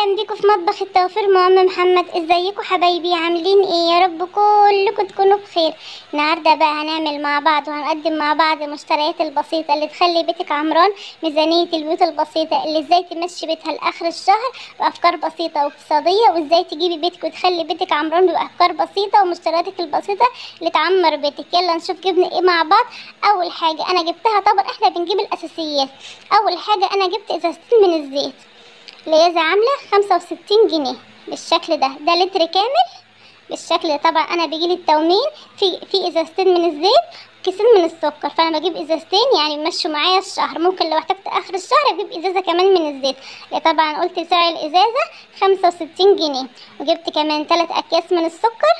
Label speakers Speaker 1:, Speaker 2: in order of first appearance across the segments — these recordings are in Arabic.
Speaker 1: اهلا بيكم في مطبخ التوفير مع ام محمد. ازيكم حبايبي؟ عاملين ايه؟ يا رب كلكم تكونوا بخير. النهارده بقى هنعمل مع بعض وهنقدم مع بعض المشتريات البسيطه اللي تخلي بيتك عمران. ميزانيه البيوت البسيطه اللي ازاي تمشي بيتها لاخر الشهر بافكار بسيطه واقتصاديه، وازاي تجيبي بيتك وتخلي بيتك عمران بافكار بسيطه ومشترياتك البسيطه اللي تعمر بيتك. يلا نشوف جبنا ايه مع بعض. اول حاجه انا جبتها، طبعا احنا بنجيب الاساسيات. اول حاجه انا جبت ازازتين من الزيت، الازازه عامله 65 جنيه بالشكل ده لتر كامل بالشكل ده. طبعا انا بيجيلي التومين في ازازتين من الزيت وكيسين من السكر، فانا بجيب ازازتين يعني يمشوا معايا الشهر. ممكن لو احتجت اخر الشهر اجيب ازازه كمان من الزيت. طبعا قلت سعر الازازه 65 جنيه. وجبت كمان 3 اكياس من السكر.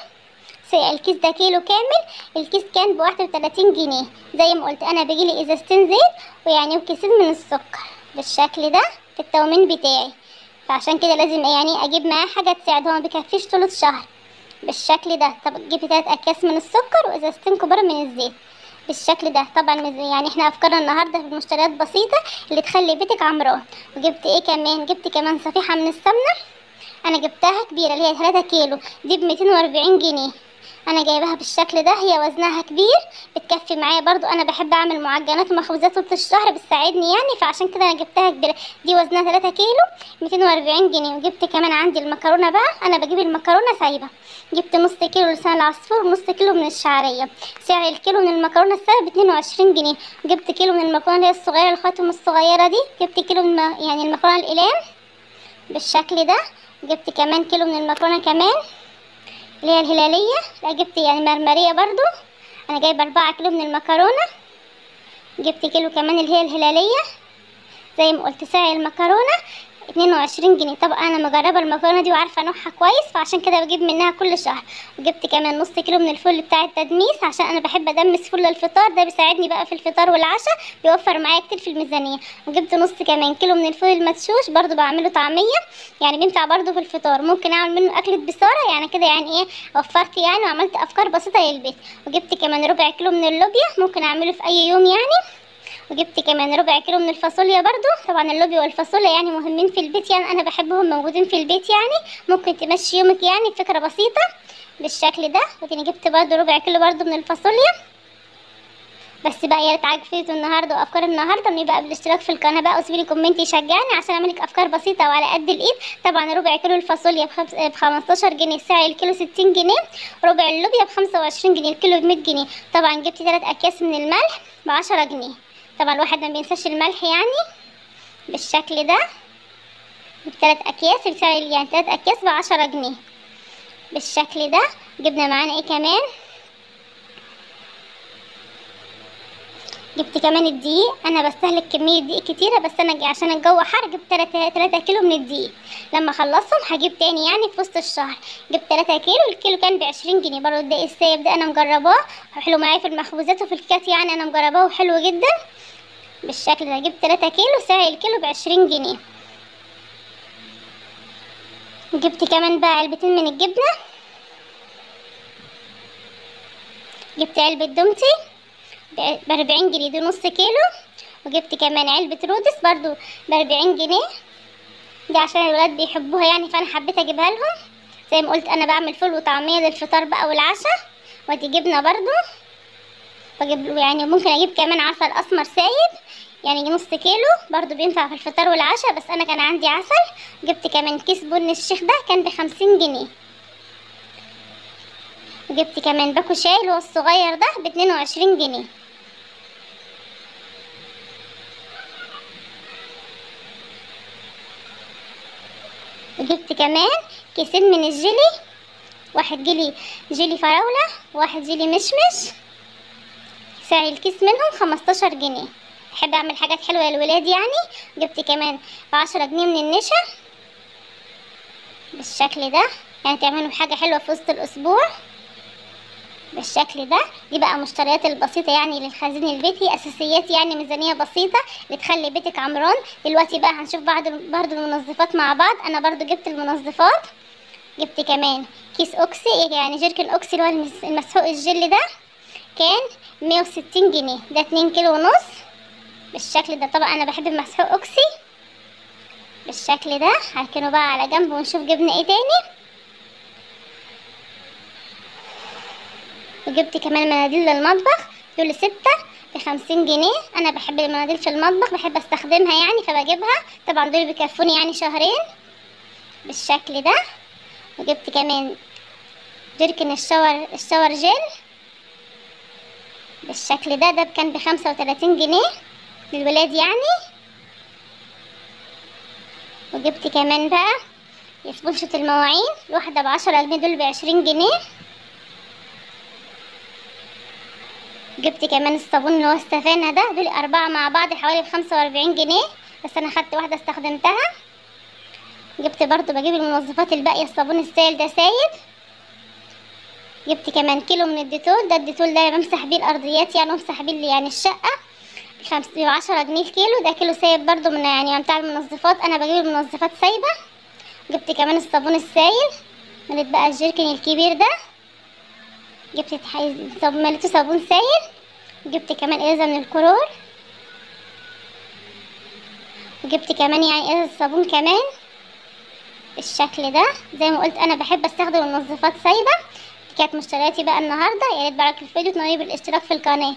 Speaker 1: الكيس ده كيلو كامل، الكيس كان ب31 جنيه. زي ما قلت انا بيجيلي ازازتين زيت ويعني وكيسين من السكر بالشكل ده في التومين بتاعي، فعشان كده لازم يعني اجيب معاه حاجه تساعد، هو ما بيكفيش طول الشهر بالشكل ده. طب جبت 3 اكياس من السكر وازازتين كبار من الزيت بالشكل ده. طبعا يعني احنا افكارنا النهارده في مشتريات بسيطه اللي تخلي بيتك عمران. وجبت ايه كمان؟ جبت كمان صفيحه من السمنه، انا جبتها كبيره اللي هي 3 كيلو دي ب240 جنيه. انا جايباها بالشكل ده، هي وزنها كبير بتكفي معايا برضو. انا بحب اعمل معجنات ومخبوزات طول الشهر بتساعدني يعني، فعشان كده انا جبتها كبيره. دي وزنها 3 كيلو 240 جنيه. وجبت كمان عندي المكرونه بقى، انا بجيب المكرونه سايبه. جبت نص كيلو لسان العصفور ونص كيلو من الشعريه. سعر الكيلو من المكرونه السايبه ب22 جنيه. وجبت كيلو من المكرونه اللي هي الصغيره الخاتم الصغيره دي. جبت كيلو من يعني المكرونه الاقلام بالشكل ده. جبت كمان كيلو من المكرونه كمان اللي هي الهلاليه. لا جبت يعني مرمريه برضو. انا جايبه 4 كيلو من المكرونه. جبت كيلو كمان اللي هي الهلاليه. زي ما قلت سعر المكرونه 22 جنيه. طبعا انا مجربه المكرونه دي وعارفه نوعها كويس، فعشان كده بجيب منها كل شهر. وجبت كمان نص كيلو من الفول بتاع التدميس، عشان انا بحب ادمس فول للفطار، ده بيساعدني بقى في الفطار والعشاء، بيوفر معايا كتير في الميزانيه. وجبت نص كمان كيلو من الفول المدشوش، برضو بعمله طعميه يعني بينفع برضو في الفطار، ممكن اعمل منه اكله بصاره يعني كده يعني ايه، وفرت يعني وعملت افكار بسيطه للبيت. وجبت كمان ربع كيلو من اللوبيا، ممكن اعمله في اي يوم يعني. وجبت كمان ربع كيلو من الفاصوليا برضو. طبعا اللوبيا والفاصوليا يعني مهمين في البيت، يعني انا بحبهم موجودين في البيت يعني، ممكن تمشي يومك يعني، فكرة بسيطة بالشكل ده. وتاني جبت برضو ربع كيلو برضو من الفاصوليا. بس بقى يا ريت عجبتوا النهارده وافكار النهارده، من بقى بالاشتراك في القناه بقى وسيبي لي كومنت يشجعني عشان اعمل لك افكار بسيطه وعلى قد الايد. طبعا ربع كيلو الفاصوليا ب15 جنيه، سعر الكيلو 60 جنيه. ربع اللوبيا ب25 جنيه، الكيلو ب100 جنيه. طبعا جبت 3 اكياس من الملح ب10 جنيه. طبعا الواحد ما بينساش الملح يعني بالشكل ده. جبت 3 اكياس بسعر يعني 3 اكياس ب10 جنيه بالشكل ده. جبنا معانا ايه كمان؟ جبت كمان الدقيق. انا بستهلك كميه دقيق كتيره، بس انا عشان الجو حر جبت 3 كيلو من الدقيق. لما اخلصهم هجيب تاني يعني في وسط الشهر. جبت 3 كيلو، الكيلو كان ب20 جنيه. برضه الدقيق السايب ده انا مجرباه حلو معايا في المخبوزات وفي الكيكات يعني، انا مجرباه وحلو جدا بالشكل ده. جبت 3 كيلو، سعر الكيلو ب20 جنيه. جبت كمان بقى علبتين من الجبنه. جبت علبه دومتي ب40 جنيه، دي نص كيلو. وجبت كمان علبة رودس برضو ب40 جنيه، دي عشان الولاد بيحبوها يعني، فانا حبيت اجيبها لهم. زي ما قلت انا بعمل فول وطعمية للفطار بقى والعشاء. ودي جبنة برضو بجيب يعني، ممكن اجيب كمان عسل اسمر سايب يعني نص كيلو برضو بينفع في الفطار والعشاء، بس انا كان عندي عسل. جبت كمان كيس بن الشيخ ده كان ب50 جنيه. وجبت كمان باكو شاي اللي هو الصغير ده ب22 جنيه. وجبت كمان كيسين من الجيلي، واحد جيلي فراولة وواحد جيلي مشمش. سعر الكيس منهم 15 جنيه. بحب اعمل حاجات حلوة للولاد يعني. جبت كمان ب10 جنيه من النشا بالشكل ده، يعني تعملوا حاجة حلوة في وسط الاسبوع بالشكل ده. دي بقى مشتريات البسيطة يعني للخزين البيتي، اساسيات يعني ميزانية بسيطة لتخلي بيتك عمران. دلوقتي بقى هنشوف برضو المنظفات مع بعض. انا برضو جبت المنظفات. جبت كمان كيس اوكسي يعني جيركن اوكسي اللي هو المسحوق الجل ده، كان 160 جنيه، ده 2 كيلو ونص بالشكل ده. طبعا انا بحب المسحوق اوكسي بالشكل ده. هركنه بقى على جنب ونشوف جبنا ايه تاني. وجبت كمان مناديل للمطبخ، دول 6 ب50 جنيه. انا بحب المناديل في المطبخ، بحب استخدمها يعني فبجيبها. طبعا دول بيكفوني يعني شهرين بالشكل ده. وجبت كمان جيركن الشاور جيل بالشكل ده. ده كان ب35 جنيه للولاد يعني. وجبت كمان بقى اسبونشة المواعين، الواحدة ب10 جنيه، دول ب20 جنيه. جبت كمان الصابون اللي هو السفانة ده، دول 4 مع بعض حوالي ب45 جنيه، بس انا خدت واحدة استخدمتها. جبت برضو بجيب المنظفات الباقية، الصابون السائل ده سايل. جبت كمان كيلو من الديتول، ده الديتول ده بمسح بيه الارضيات يعني، وامسح بيه يعني الشقة. ب10 جنيه الكيلو، ده كيلو سايب برضو من يعني بتاع المنظفات، انا بجيب المنظفات سايبة. جبت كمان الصابون السايل، مليت بقى الجيركن الكبير ده، جبت مليته صابون سايل. وجبت كمان ازازة من الكلور، وجبت كمان يعني ازازة صابون كمان بالشكل ده. زي ما قلت انا بحب استخدم المنظفات سايبة. دي كانت مشترياتي بقى النهارده. يا ريت بارك الفيديو، تنوي بالاشتراك في القناة.